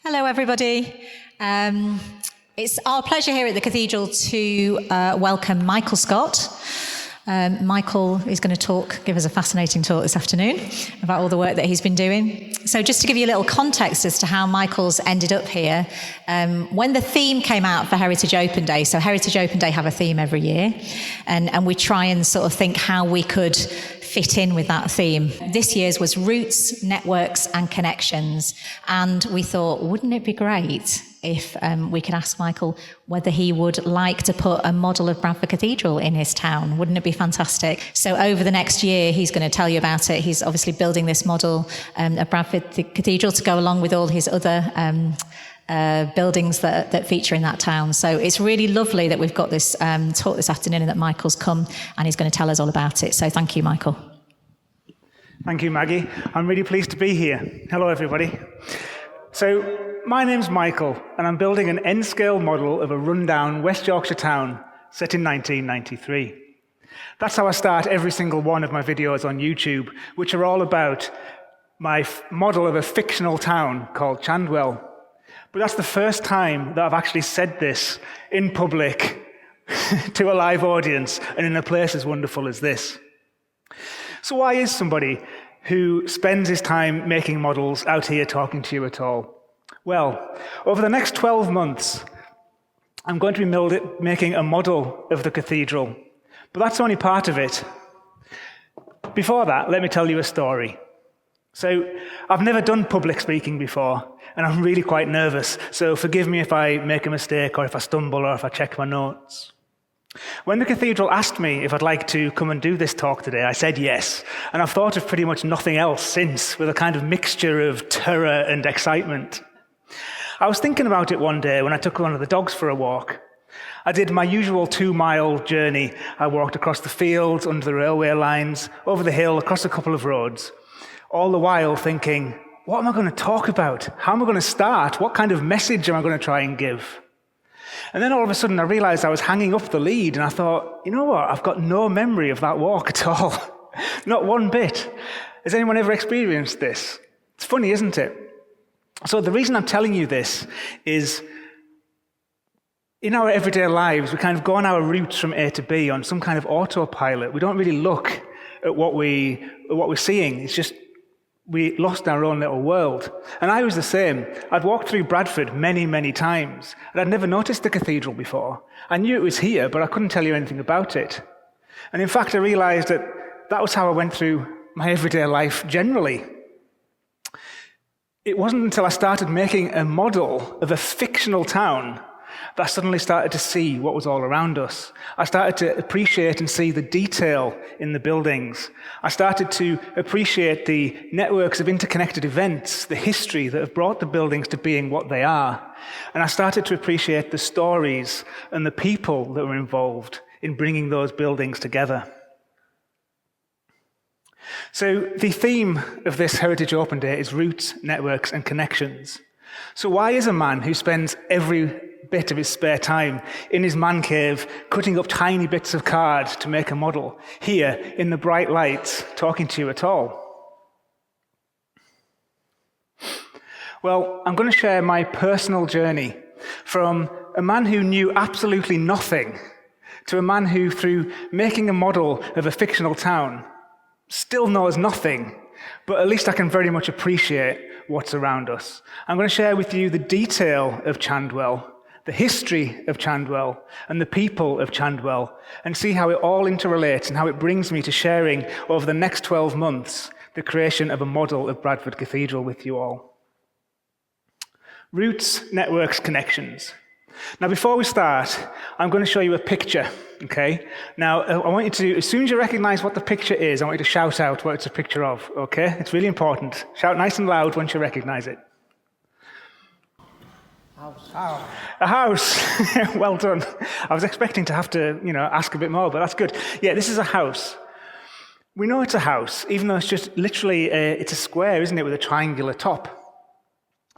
Hello, everybody. It's our pleasure here at the Cathedral to welcome Michael Scott. Michael is going to give us a fascinating talk this afternoon about all the work that he's been doing. So just to give you a little context as to how Michael's ended up here, when the theme came out for Heritage Open Day, so Heritage Open Day have a theme every year, and we try and sort of think how we could fit in with that theme. This year's was Roots, Networks and Connections, and we thought, wouldn't it be great if we could ask Michael whether he would like to put a model of Bradford Cathedral in his town? Wouldn't it be fantastic? So over the next year, he's going to tell you about it. He's obviously building this model of Bradford Cathedral to go along with all his other buildings that feature in that town. So it's really lovely that we've got this talk this afternoon and that Michael's come and he's going to tell us all about it. So thank you, Michael. Thank you, Maggie. I'm really pleased to be here. Hello, everybody. So my name's Michael, and I'm building an N-scale model of a rundown West Yorkshire town set in 1993. That's how I start every single one of my videos on YouTube, which are all about my model of a fictional town called Chandwell. But that's the first time that I've actually said this in public to a live audience and in a place as wonderful as this. So why is somebody who spends his time making models out here talking to you at all? Well, over the next 12 months, I'm going to be making a model of the cathedral, but that's only part of it. Before that, let me tell you a story. So I've never done public speaking before, and I'm really quite nervous, so forgive me if I make a mistake or if I stumble or if I check my notes. When the cathedral asked me if I'd like to come and do this talk today, I said yes, and I've thought of pretty much nothing else since, with a kind of mixture of terror and excitement. I was thinking about it one day when I took one of the dogs for a walk. I did my usual 2-mile journey. I walked across the fields, under the railway lines, over the hill, across a couple of roads, all the while thinking, what am I going to talk about? How am I going to start? What kind of message am I going to try and give? And then all of a sudden I realized I was hanging up the lead, and I thought, you know what? I've got no memory of that walk at all. Not one bit. Has anyone ever experienced this? It's funny, isn't it? So the reason I'm telling you this is, in our everyday lives, we kind of go on our routes from A to B on some kind of autopilot. We don't really look at what we're seeing. It's just we lost our own little world. And I was the same. I'd walked through Bradford many, many times, and I'd never noticed the cathedral before. I knew it was here, but I couldn't tell you anything about it. And in fact, I realized that was how I went through my everyday life generally. It wasn't until I started making a model of a fictional town that I suddenly started to see what was all around us. I started to appreciate and see the detail in the buildings. I started to appreciate the networks of interconnected events, the history that have brought the buildings to being what they are. And I started to appreciate the stories and the people that were involved in bringing those buildings together. So the theme of this Heritage Open Day is Roots, Networks and Connections. So why is a man who spends every bit of his spare time in his man cave cutting up tiny bits of card to make a model here in the bright lights talking to you at all? Well, I'm going to share my personal journey from a man who knew absolutely nothing to a man who, through making a model of a fictional town, still knows nothing, but at least I can very much appreciate what's around us. I'm going to share with you the detail of Chandwell, the history of Chandwell, and the people of Chandwell, and see how it all interrelates and how it brings me to sharing over the next 12 months the creation of a model of Bradford Cathedral with you all. Roots, Networks, Connections. Now, before we start, I'm going to show you a picture, okay? Now, I want you to, as soon as you recognize what the picture is, I want you to shout out what it's a picture of, okay? It's really important. Shout nice and loud once you recognize it. House. A house. Well done. I was expecting to have to, ask a bit more, but that's good. Yeah, this is a house. We know it's a house, even though it's just literally, it's a square, isn't it, with a triangular top.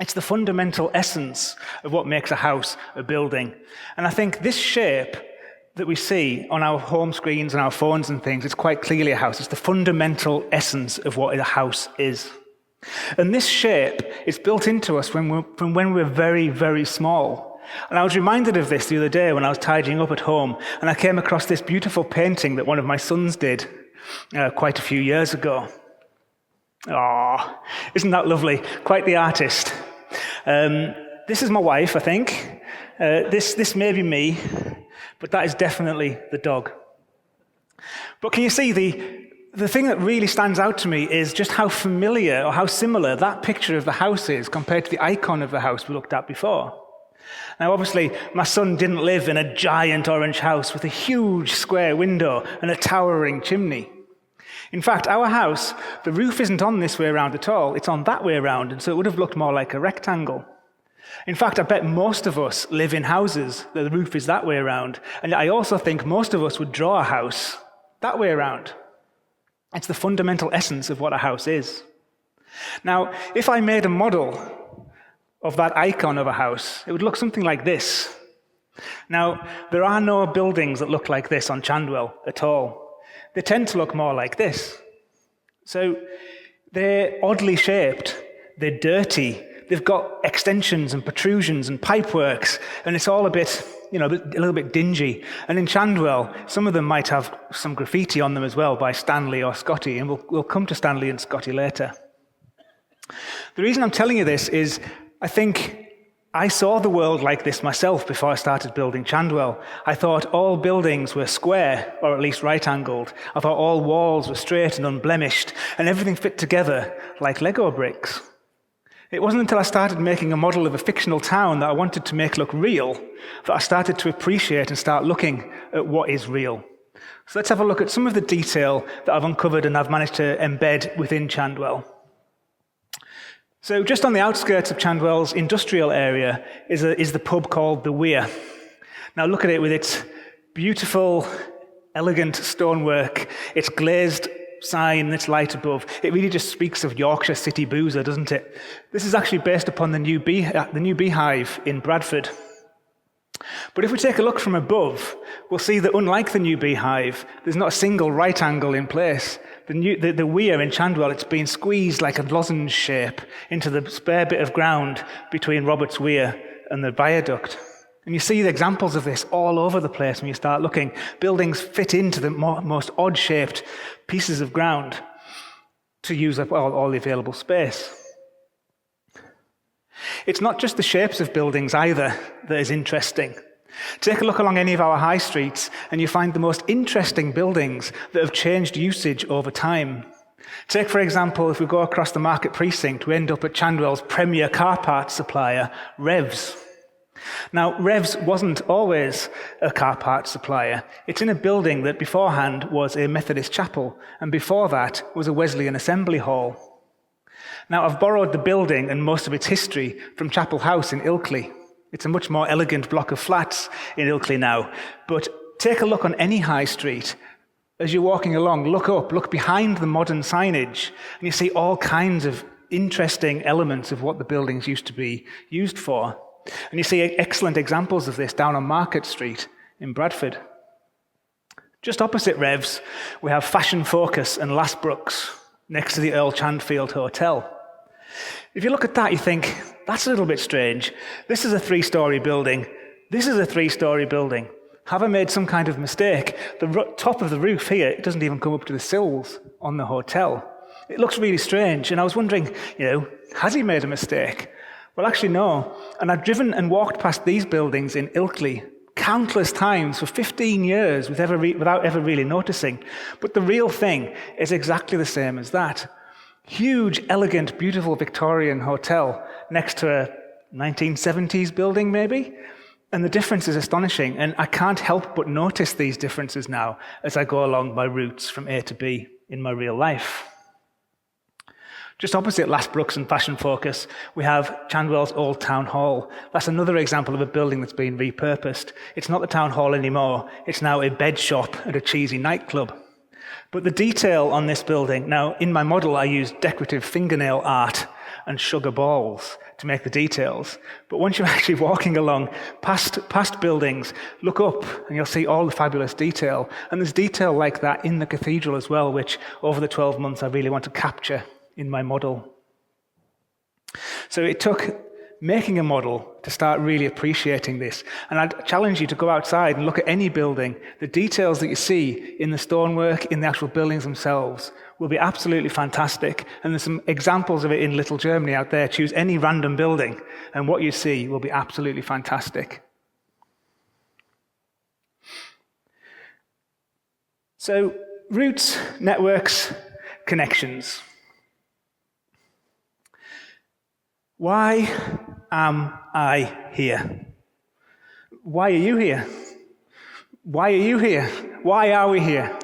It's the fundamental essence of what makes a house a building. And I think this shape that we see on our home screens and our phones and things is quite clearly a house. It's the fundamental essence of what a house is. And this shape is built into us from when we're very, very small. And I was reminded of this the other day when I was tidying up at home, and I came across this beautiful painting that one of my sons did quite a few years ago. Oh, isn't that lovely? Quite the artist. This is my wife, I think. This may be me, but that is definitely the dog. But can you see the thing that really stands out to me is just how familiar or how similar that picture of the house is compared to the icon of the house we looked at before. Now, obviously, my son didn't live in a giant orange house with a huge square window and a towering chimney. In fact, our house, the roof isn't on this way around at all. It's on that way around, and so it would have looked more like a rectangle. In fact, I bet most of us live in houses that the roof is that way around, and I also think most of us would draw a house that way around. It's the fundamental essence of what a house is. Now, if I made a model of that icon of a house, it would look something like this. Now, there are no buildings that look like this on Chandwell at all. They tend to look more like this. So they're oddly shaped, they're dirty, they've got extensions and protrusions and pipeworks, and it's all a bit, a little bit dingy. And in Chandwell, some of them might have some graffiti on them as well by Stanley or Scotty, and we'll come to Stanley and Scotty later. The reason I'm telling you this is I think I saw the world like this myself before I started building Chandwell. I thought all buildings were square, or at least right-angled. I thought all walls were straight and unblemished, and everything fit together like Lego bricks. It wasn't until I started making a model of a fictional town that I wanted to make look real that I started to appreciate and start looking at what is real. So let's have a look at some of the detail that I've uncovered and I've managed to embed within Chandwell. So just on the outskirts of Chandwell's industrial area is the pub called The Weir. Now look at it with its beautiful, elegant stonework, its glazed sign and its light above. It really just speaks of Yorkshire city boozer, doesn't it? This is actually based upon the new beehive in Bradford. But if we take a look from above, we'll see that unlike the new beehive, there's not a single right angle in place. The weir in Chandwell, it's been squeezed like a lozenge shape into the spare bit of ground between Robert's Weir and the viaduct. And you see the examples of this all over the place when you start looking. Buildings fit into the most odd-shaped pieces of ground to use up all the available space. It's not just the shapes of buildings either that is interesting. Take a look along any of our high streets and you find the most interesting buildings that have changed usage over time. Take, for example, if we go across the market precinct, we end up at Chandwell's premier car parts supplier, Revs. Now, Revs wasn't always a car parts supplier. It's in a building that beforehand was a Methodist chapel, and before that was a Wesleyan assembly hall. Now, I've borrowed the building and most of its history from Chapel House in Ilkley. It's a much more elegant block of flats in Ilkley now. But take a look on any high street. As you're walking along, look up, look behind the modern signage, and you see all kinds of interesting elements of what the buildings used to be used for. And you see excellent examples of this down on Market Street in Bradford. Just opposite Revs, we have Fashion Focus and Lasbrooks next to the Earl Chandfield Hotel. If you look at that, you think, that's a little bit strange. This is a 3-story building. This is a 3-story building. Have I made some kind of mistake? The top of the roof here, it doesn't even come up to the sills on the hotel. It looks really strange, and I was wondering, has he made a mistake? Well, actually, no. And I've driven and walked past these buildings in Ilkley countless times for 15 years without ever really noticing. But the real thing is exactly the same as that. Huge, elegant, beautiful Victorian hotel next to a 1970s building, maybe. And the difference is astonishing. And I can't help but notice these differences now as I go along my routes from A to B in my real life. Just opposite Lasbrooks and Fashion Focus, we have Chandwell's Old Town Hall. That's another example of a building that's been repurposed. It's not the town hall anymore. It's now a bed shop and a cheesy nightclub. But the detail on this building, now in my model I used decorative fingernail art and sugar balls to make the details. But once you're actually walking along past buildings, look up and you'll see all the fabulous detail. And there's detail like that in the cathedral as well, which over the 12 months I really want to capture in my model. So it took making a model to start really appreciating this. And I'd challenge you to go outside and look at any building. The details that you see in the stonework, in the actual buildings themselves, will be absolutely fantastic. And there's some examples of it in Little Germany out there. Choose any random building, and what you see will be absolutely fantastic. So, roots, networks, connections. Why am I here? Why are you here? Why are you here? Why are we here?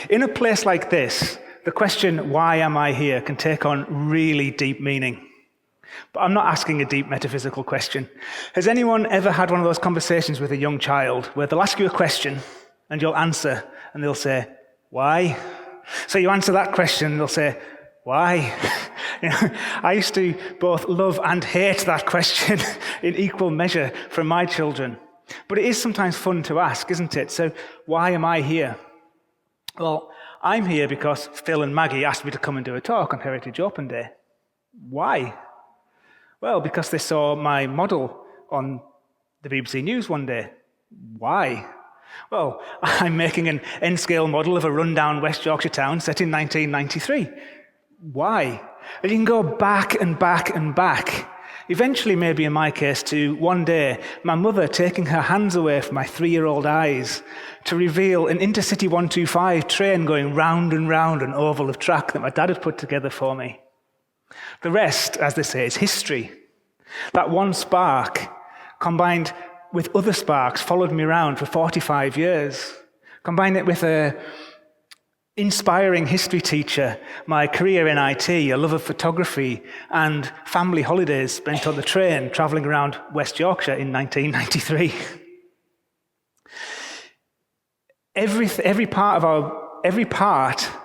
In a place like this, the question, why am I here, can take on really deep meaning. But I'm not asking a deep metaphysical question. Has anyone ever had one of those conversations with a young child where they'll ask you a question and you'll answer and they'll say, why? So you answer that question and they'll say, why? I used to both love and hate that question in equal measure from my children. But it is sometimes fun to ask, isn't it? So why am I here? Well, I'm here because Phil and Maggie asked me to come and do a talk on Heritage Open Day. Why? Well, because they saw my model on the BBC News one day. Why? Well, I'm making an N-scale model of a rundown West Yorkshire town set in 1993. Why? And you can go back and back and back. Eventually, maybe in my case, to one day, my mother taking her hands away from my 3-year-old eyes to reveal an Intercity 125 train going round and round an oval of track that my dad had put together for me. The rest, as they say, is history. That one spark, combined with other sparks, followed me around for 45 years. Combine it with a inspiring history teacher, my career in IT, a love of photography, and family holidays spent on the train travelling around West Yorkshire in 1993. Every part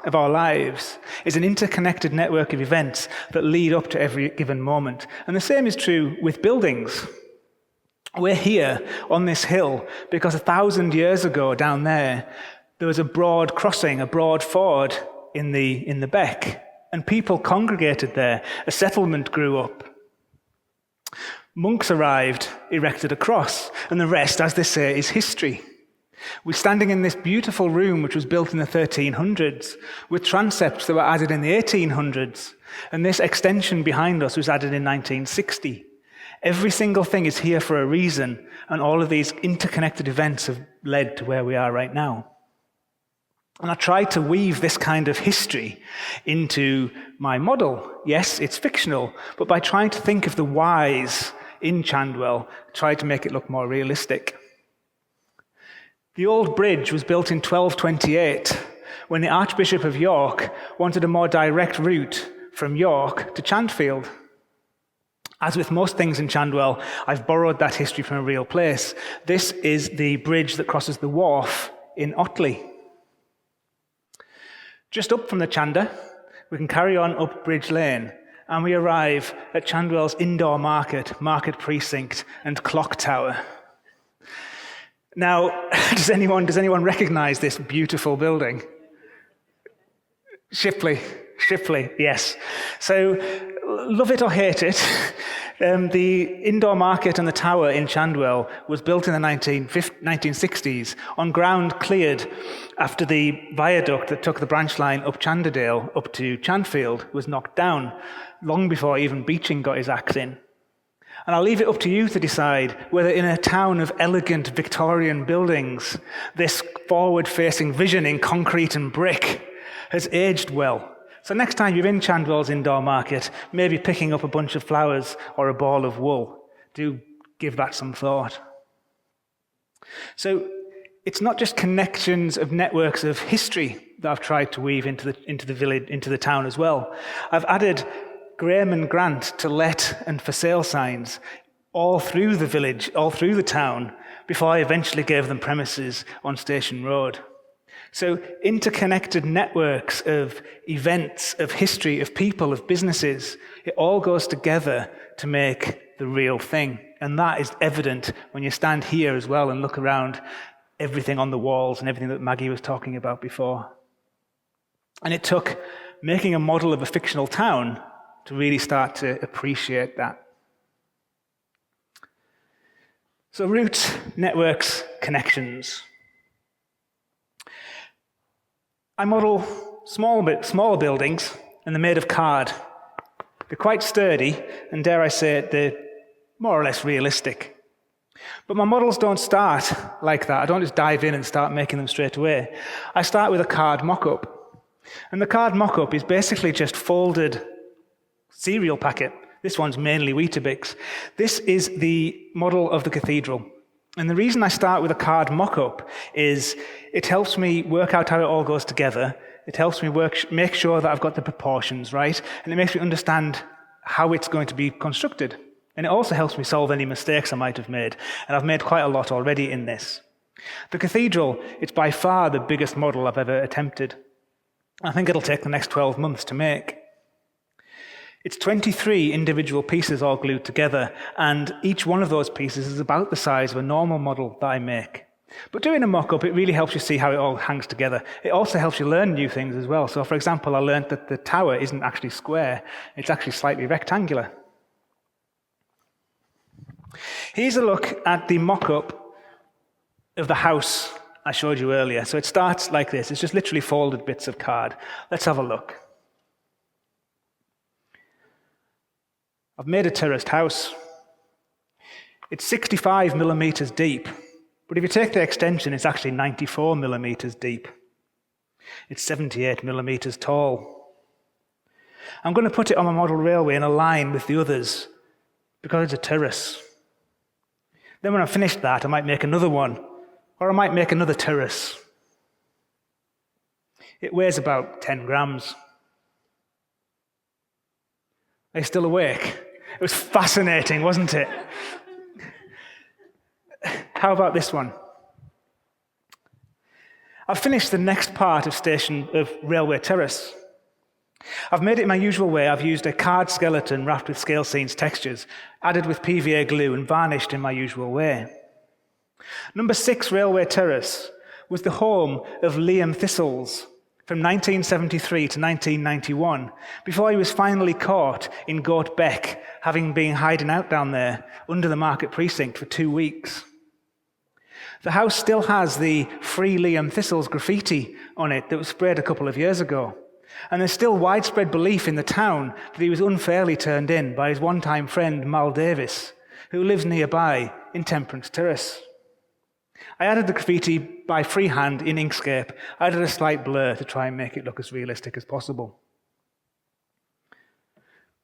of our lives is an interconnected network of events that lead up to every given moment. And the same is true with buildings. We're here on this hill because 1,000 years ago down there was a broad crossing, a broad ford in the Beck, and people congregated there. A settlement grew up. Monks arrived, erected a cross, and the rest, as they say, is history. We're standing in this beautiful room which was built in the 1300s, with transepts that were added in the 1800s, and this extension behind us was added in 1960. Every single thing is here for a reason, and all of these interconnected events have led to where we are right now. And I tried to weave this kind of history into my model. Yes, it's fictional, but by trying to think of the whys in Chandwell, I tried to make it look more realistic. The old bridge was built in 1228, when the Archbishop of York wanted a more direct route from York to Chandfield. As with most things in Chandwell, I've borrowed that history from a real place. This is the bridge that crosses the wharf in Otley. Just up from the Chander, we can carry on up Bridge Lane, and we arrive at Chandwell's indoor market, market precinct, and clock tower. Now, does anyone recognise this beautiful building? Shipley, yes. So, love it or hate it, the indoor market and the tower in Chandwell was built in the 1960s on ground cleared after the viaduct that took the branch line up Chanderdale up to Chandfield was knocked down, long before even Beeching got his axe in. And I'll leave it up to you to decide whether in a town of elegant Victorian buildings, this forward-facing vision in concrete and brick has aged well. So next time you're in Chandwell's indoor market, maybe picking up a bunch of flowers or a ball of wool, do give that some thought. So it's not just connections of networks of history that I've tried to weave into the village, into the town as well. I've added Graham and Grant to let and for sale signs all through the village, all through the town, before I eventually gave them premises on Station Road. So interconnected networks of events, of history, of people, of businesses, it all goes together to make the real thing. And that is evident when you stand here as well and look around everything on the walls and everything that Maggie was talking about before. And it took making a model of a fictional town to really start to appreciate that. So roots, networks, connections. I model smaller buildings, and they're made of card. They're quite sturdy, and dare I say it, they're more or less realistic. But my models don't start like that. I don't just dive in and start making them straight away. I start with a card mock-up. And the card mock-up is basically just folded cereal packet. This one's mainly Weetabix. This is the model of the cathedral. And the reason I start with a card mock-up is it helps me work out how it all goes together. It helps me make sure that I've got the proportions right, and it makes me understand how it's going to be constructed. And it also helps me solve any mistakes I might have made, and I've made quite a lot already in this. The cathedral, it's by far the biggest model I've ever attempted. I think it'll take the next 12 months to make. It's 23 individual pieces all glued together, and each one of those pieces is about the size of a normal model that I make. But doing a mock-up, it really helps you see how it all hangs together. It also helps you learn new things as well. So, for example, I learned that the tower isn't actually square. It's actually slightly rectangular. Here's a look at the mock-up of the house I showed you earlier. So it starts like this. It's just literally folded bits of card. Let's have a look. I've made a terraced house. It's 65 millimeters deep. But if you take the extension, it's actually 94 millimeters deep. It's 78 millimeters tall. I'm going to put it on my model railway in a line with the others because it's a terrace. Then when I've finished that, I might make another one, or I might make another terrace. It weighs about 10 grams. Are you still awake? It was fascinating, wasn't it? How about this one? I've finished the next part of Railway Terrace. I've made it in my usual way. I've used a card skeleton wrapped with Scalescenes textures, added with PVA glue and varnished in my usual way. Number 6 Railway Terrace was the home of Liam Thistles from 1973 to 1991, before he was finally caught in Beck, having been hiding out down there under the market precinct for 2 weeks. The house still has the Free Liam Thistles graffiti on it that was sprayed a couple of years ago. And there's still widespread belief in the town that he was unfairly turned in by his one-time friend Mal Davis, who lives nearby in Temperance Terrace. I added the graffiti by freehand in Inkscape. I added a slight blur to try and make it look as realistic as possible.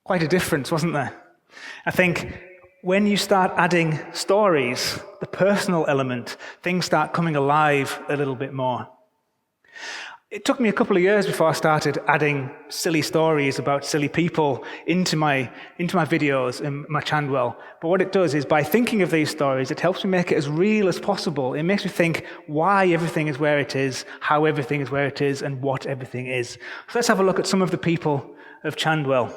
Quite a difference, wasn't there? I think when you start adding stories, the personal element, things start coming alive a little bit more. It took me a couple of years before I started adding silly stories about silly people into my videos in my Chandwell. But what it does is, by thinking of these stories, it helps me make it as real as possible. It makes me think why everything is where it is, how everything is where it is, and what everything is. So let's have a look at some of the people of Chandwell.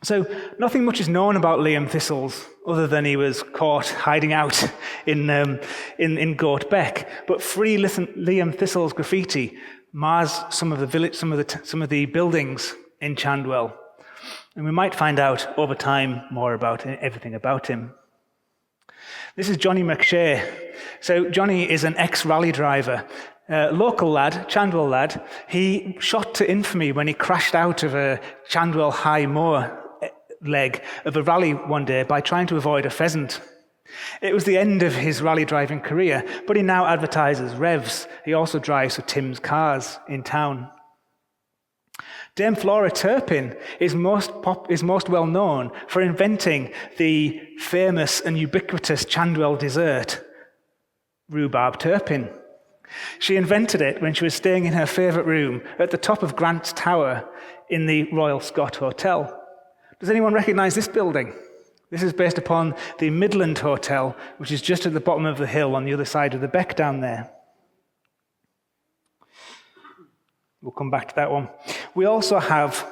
So nothing much is known about Liam Thistles, other than he was caught hiding out in Beck. But Free Liam Thistles graffiti mars some of the buildings in Chandwell, and we might find out over time more about everything about him. This is Johnny McShay. So Johnny is an ex-rally driver, local lad, Chandwell lad. He shot to infamy when he crashed out of a Chandwell High Moor leg of a rally one day by trying to avoid a pheasant. It was the end of his rally driving career, but he now advertises revs. He also drives for Tim's Cars in town. Dame Flora Turpin is most well known for inventing the famous and ubiquitous Chandwell dessert, rhubarb Turpin. She invented it when she was staying in her favourite room at the top of Grant's Tower in the Royal Scot Hotel. Does anyone recognise this building? This is based upon the Midland Hotel, which is just at the bottom of the hill on the other side of the Beck down there. We'll come back to that one. We also have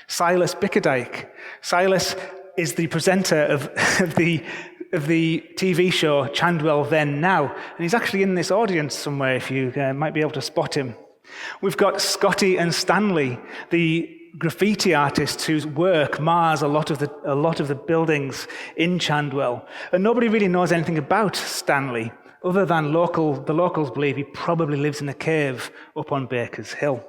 Silas Bickerdike. Silas is the presenter of the TV show Chandwell Then Now, and he's actually in this audience somewhere if you might be able to spot him. We've got Scotty and Stanley, the graffiti artists whose work mars a lot of the buildings in Chandwell. And nobody really knows anything about Stanley, other than the locals believe he probably lives in a cave up on Baker's Hill.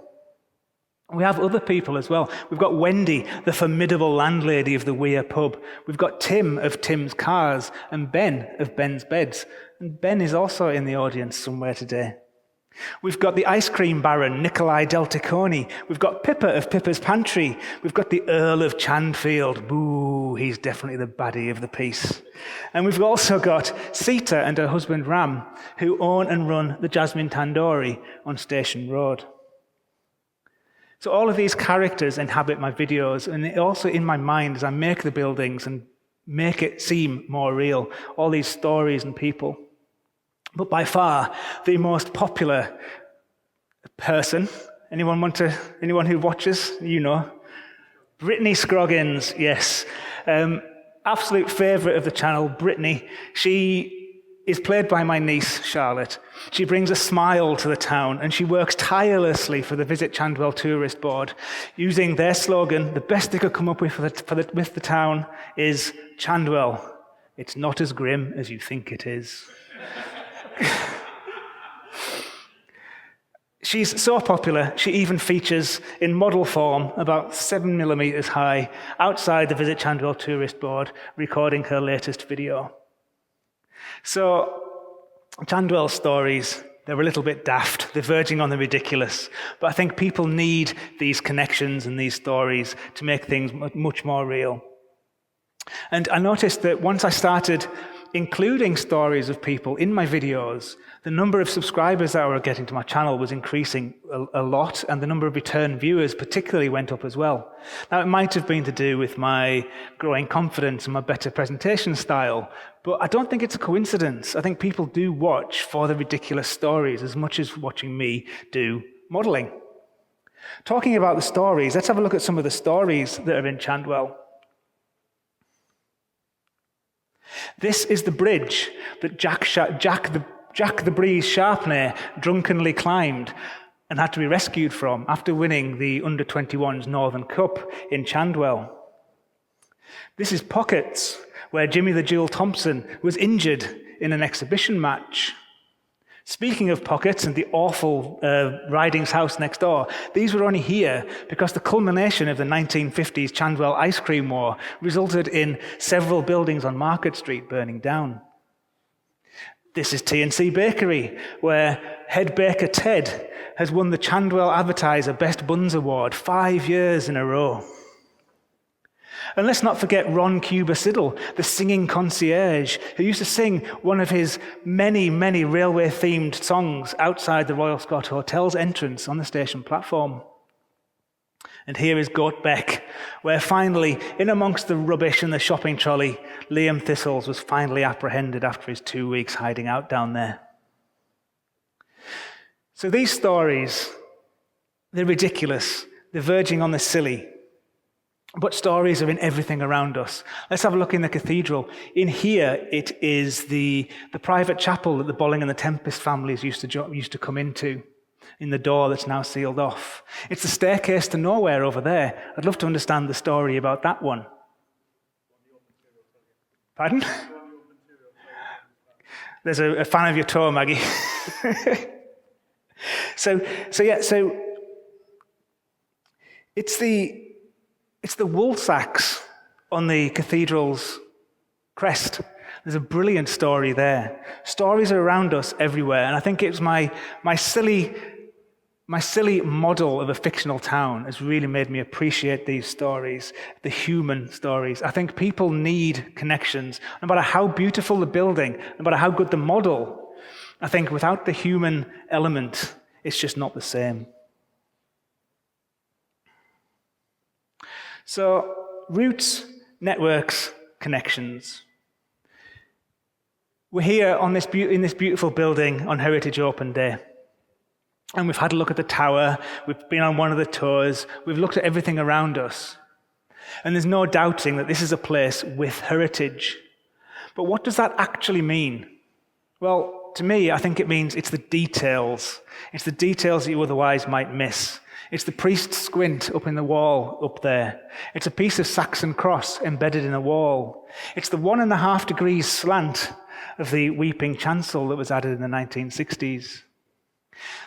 We have other people as well. We've got Wendy, the formidable landlady of the Weir pub. We've got Tim of Tim's Cars and Ben of Ben's Beds. And Ben is also in the audience somewhere today. We've got the ice cream baron, Nikolai Delticoni. We've got Pippa of Pippa's Pantry. We've got the Earl of Chandfield. Boo, he's definitely the baddie of the piece. And we've also got Sita and her husband Ram, who own and run the Jasmine Tandoori on Station Road. So all of these characters inhabit my videos, and also in my mind as I make the buildings and make it seem more real, all these stories and people. But by far, the most popular person, anyone who watches, you know, Brittany Scroggins, yes. Absolute favourite of the channel, Brittany. She is played by my niece, Charlotte. She brings a smile to the town, and she works tirelessly for the Visit Chandwell Tourist Board, using their slogan, the best they could come up with with the town is, Chandwell, it's not as grim as you think it is. She's so popular, she even features in model form, about 7mm high, outside the Visit Chandwell Tourist Board, recording her latest video. So, Chandwell stories, they're a little bit daft, they're verging on the ridiculous, but I think people need these connections and these stories to make things much more real. And I noticed that once I started including stories of people in my videos, the number of subscribers that I were getting to my channel was increasing a lot, and the number of return viewers particularly went up as well. Now, it might have been to do with my growing confidence and my better presentation style, but I don't think it's a coincidence. I think people do watch for the ridiculous stories as much as watching me do modeling. Talking about the stories, let's have a look at some of the stories that are in Chandwell. This is the bridge that Jack the Breeze Sharpney drunkenly climbed and had to be rescued from after winning the Under-21s Northern Cup in Chandwell. This is Pockets, where Jimmy the Jewel Thompson was injured in an exhibition match. Speaking of Pockets and the awful Riding's house next door, these were only here because the culmination of the 1950s Chandwell ice cream war resulted in several buildings on Market Street burning down. This is T&C Bakery, where head baker Ted has won the Chandwell Advertiser Best Buns Award 5 years in a row. And let's not forget Ron Cuba-Siddle, the singing concierge, who used to sing one of his many, many railway-themed songs outside the Royal Scot Hotel's entrance on the station platform. And here is Goat Beck, where finally, in amongst the rubbish and the shopping trolley, Liam Thistles was finally apprehended after his 2 weeks hiding out down there. So these stories, they're ridiculous, they're verging on the silly. But stories are in everything around us. Let's have a look in the cathedral. In here, it is the private chapel that the Bolling and the Tempest families used to come into, in the door that's now sealed off. It's the staircase to nowhere over there. I'd love to understand the story about that one. Pardon? There's a fan of your tour, Maggie. So it's the wool sacks on the cathedral's crest. There's a brilliant story there. Stories are around us everywhere, and I think it's my silly model of a fictional town has really made me appreciate these stories, the human stories. I think people need connections. No matter how beautiful the building, no matter how good the model, I think without the human element, it's just not the same. So, roots, networks, connections. We're here in this beautiful building on Heritage Open Day. And we've had a look at the tower, we've been on one of the tours, we've looked at everything around us. And there's no doubting that this is a place with heritage. But what does that actually mean? Well, to me, I think it means it's the details. It's the details that you otherwise might miss. It's the priest's squint up in the wall up there. It's a piece of Saxon cross embedded in a wall. It's the 1.5 degrees slant of the weeping chancel that was added in the 1960s.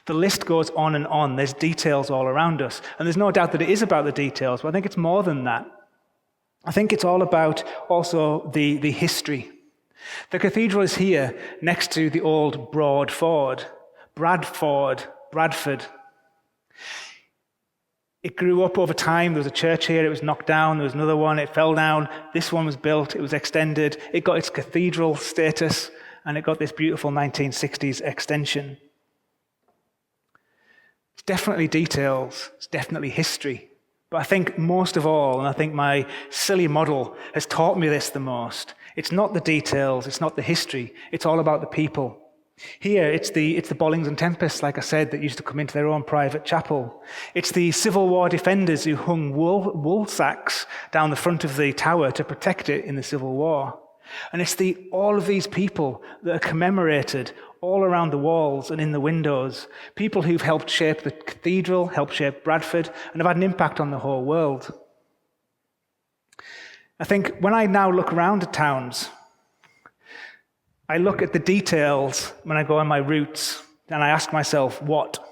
The list goes on and on. There's details all around us. And there's no doubt that it is about the details, but I think it's more than that. I think it's all about also the history. The cathedral is here next to the old broad ford, Bradford. It grew up over time. There was a church here. It was knocked down. There was another one. It fell down. This one was built. It was extended. It got its cathedral status, and it got this beautiful 1960s extension. It's definitely details. It's definitely history. But I think most of all, and I think my silly model has taught me this the most, it's not the details. It's not the history. It's all about the people. Here, it's the Bollings and Tempests, like I said, that used to come into their own private chapel. It's the Civil War defenders who hung wool sacks down the front of the tower to protect it in the Civil War. And it's all of these people that are commemorated all around the walls and in the windows, people who've helped shape the cathedral, helped shape Bradford, and have had an impact on the whole world. I think when I now look around at towns, I look at the details when I go on my routes, and I ask myself, what?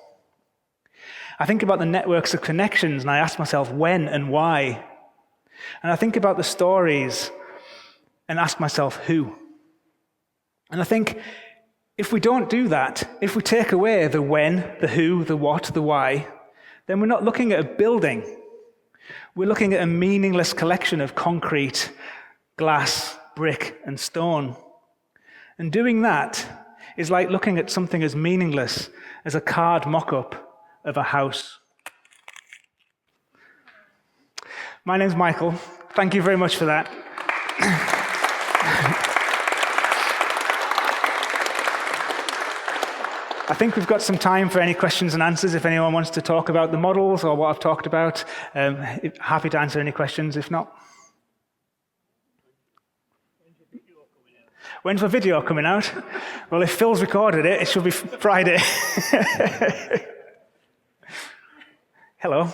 I think about the networks of connections, and I ask myself, when and why? And I think about the stories, and ask myself, who? And I think if we don't do that, if we take away the when, the who, the what, the why, then we're not looking at a building. We're looking at a meaningless collection of concrete, glass, brick, and stone. And doing that is like looking at something as meaningless as a card mock-up of a house. My name's Michael. Thank you very much for that. I think we've got some time for any questions and answers if anyone wants to talk about the models or what I've talked about. Happy to answer any questions if not. When's the video coming out? Well, if Phil's recorded it, it should be Friday. Hello.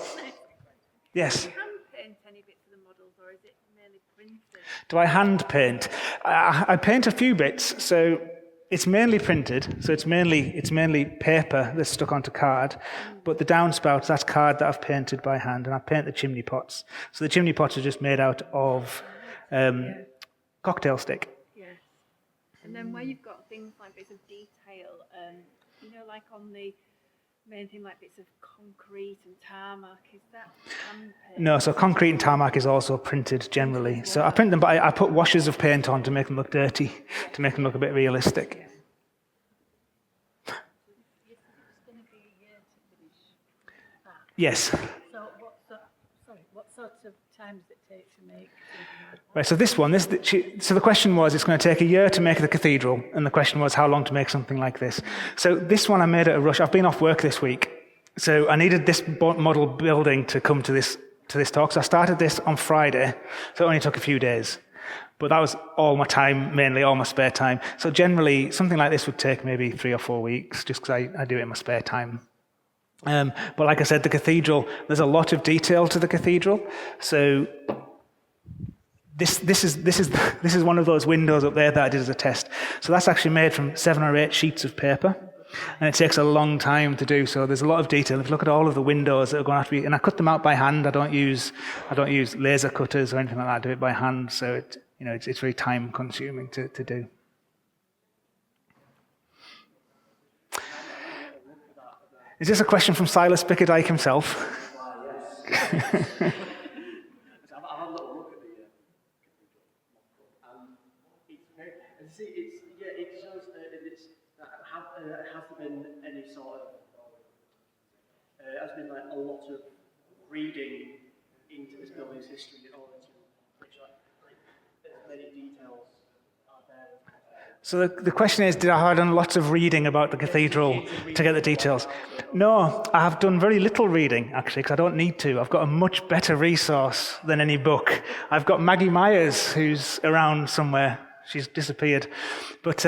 Yes. Do you hand paint any bits of the models, or is it mainly printed? Do I hand paint? I paint a few bits, so it's mainly printed. So it's mainly paper that's stuck onto card. But the downspouts, that's card that I've painted by hand, and I paint the chimney pots. So the chimney pots are just made out of cocktail stick. And then where you've got things like bits of detail, like on the main thing, like bits of concrete and tarmac, is that hand paint? No, so concrete and tarmac is also printed generally. So I print them, but I put washes of paint on to make them look dirty, to make them look a bit realistic. It's going to be a year to finish that. Yes. So what sorts of time does it take to make? Right, so so the question was, it's going to take a year to make the cathedral, and the question was how long to make something like this. So this one I made at a rush. I've been off work this week, so I needed this model building to come to this talk. So I started this on Friday, so it only took a few days. But that was all my time, mainly all my spare time. So generally, something like this would take maybe 3 or 4 weeks, just because I do it in my spare time. But like I said, the cathedral, there's a lot of detail to the cathedral. So This is one of those windows up there that I did as a test. So that's actually made from 7 or 8 sheets of paper, and it takes a long time to do. So there's a lot of detail. If you look at all of the windows that are going to have to be, and I cut them out by hand. I don't use laser cutters or anything like that. I do it by hand. So it's very time consuming to do. Is this a question from Silas Bickerdike himself? Has there been any sort of, has been like a lot of reading into this building's history in order to make sure as many details are there? So the question is, did I have done lots of reading about the cathedral to get the details? No, I have done very little reading, actually, because I don't need to. I've got a much better resource than any book. I've got Maggie Myers, who's around somewhere. She's disappeared. But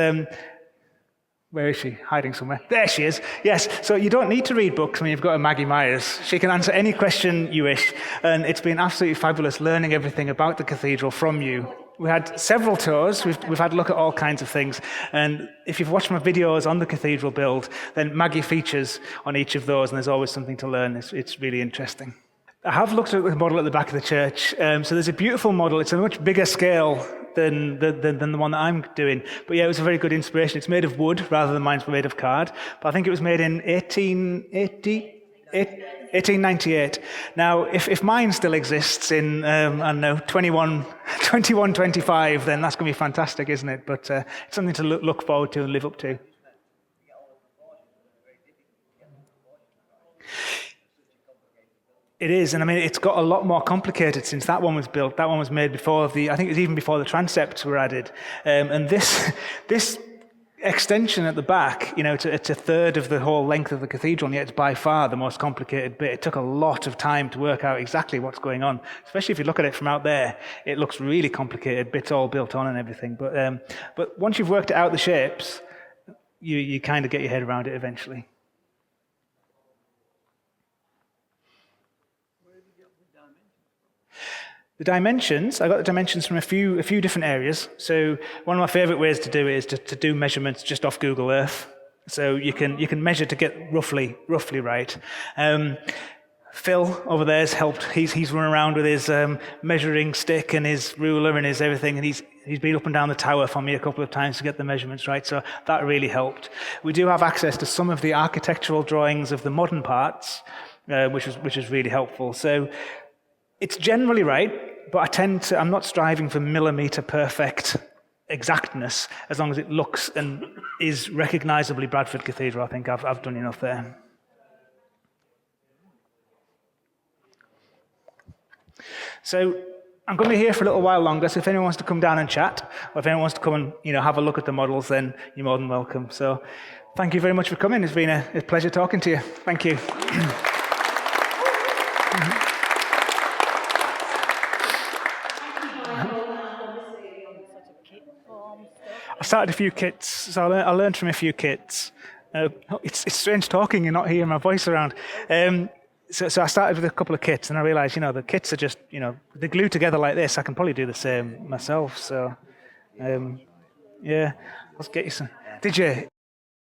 Where is she? Hiding somewhere. There she is. Yes. So you don't need to read books when you've got a Maggie Myers. She can answer any question you wish. And it's been absolutely fabulous learning everything about the cathedral from you. We had several tours. We've had a look at all kinds of things. And if you've watched my videos on the cathedral build, then Maggie features on each of those, and there's always something to learn. It's really interesting. I have looked at the model at the back of the church. So there's a beautiful model. It's a much bigger scale than the one that I'm doing. But yeah, it was a very good inspiration. It's made of wood rather than mine's made of card. But I think it was made in 1898. Now, if mine still exists in, I don't know, 2125, then that's going to be fantastic, isn't it? But it's something to look forward to and live up to. It is, and I mean, it's got a lot more complicated since that one was built. That one was made before I think it was even before the transepts were added. And this extension at the back, it's a third of the whole length of the cathedral, and yet it's by far the most complicated bit. It took a lot of time to work out exactly what's going on, especially if you look at it from out there. It looks really complicated, bits all built on and everything. But once you've worked out the shapes, you kind of get your head around it eventually. The dimensions, I got the dimensions from a few different areas. So one of my favorite ways to do it is to do measurements just off Google Earth. So you can measure to get roughly right. Phil over there's helped. He's run around with his measuring stick and his ruler and his everything, and he's been up and down the tower for me a couple of times to get the measurements right. So that really helped. We do have access to some of the architectural drawings of the modern parts, which is really helpful. So it's generally right, but I'm not striving for millimeter perfect exactness. As long as it looks and is recognizably Bradford Cathedral, I think I've done enough there. So I'm going to be here for a little while longer, so if anyone wants to come down and chat, or if anyone wants to come and have a look at the models, then you're more than welcome. So thank you very much for coming. It's been a pleasure talking to you. Thank you. I started a few kits, so I learned from a few kits. It's strange talking and not hearing my voice around. So I started with a couple of kits, and I realised, the kits are just, they're glued together like this. I can probably do the same myself. So, yeah, let's get you some. Did you?